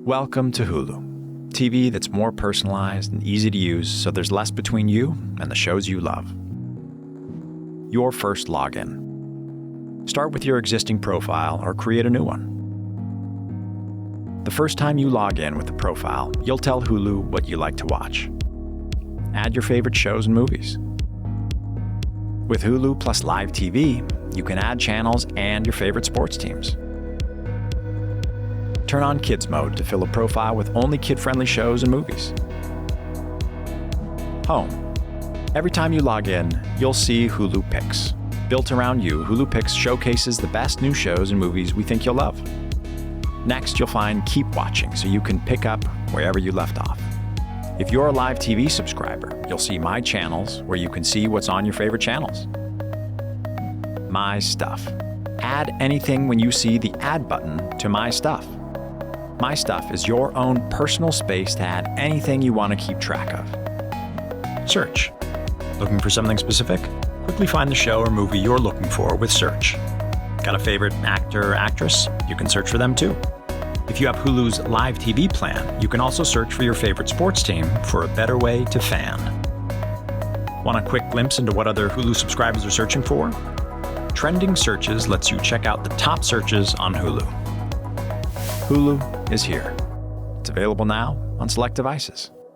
Welcome to Hulu, TV that's more personalized and easy to use so there's less between you and the shows you love. Your first login. Start with your existing profile or create a new one. The first time you log in with a profile, you'll tell Hulu what you like to watch. Add your favorite shows and movies. With Hulu plus Live TV, you can add channels and your favorite sports teams. Turn on Kids Mode to fill a profile with only kid-friendly shows and movies. Home. Every time you log in, you'll see Hulu Picks. Built around you, Hulu Picks showcases the best new shows and movies we think you'll love. Next, you'll find Keep Watching, so you can pick up wherever you left off. If you're a Live TV subscriber, you'll see My Channels, where you can see what's on your favorite channels. My Stuff. Add anything when you see the Add button to My Stuff. My Stuff is your own personal space to add anything you want to keep track of. Search. Looking for something specific? Quickly find the show or movie you're looking for with Search. Got a favorite actor or actress? You can search for them too. If you have Hulu's Live TV plan, you can also search for your favorite sports team for a better way to fan. Want a quick glimpse into what other Hulu subscribers are searching for? Trending Searches lets you check out the top searches on Hulu. Hulu is here. It's available now on select devices.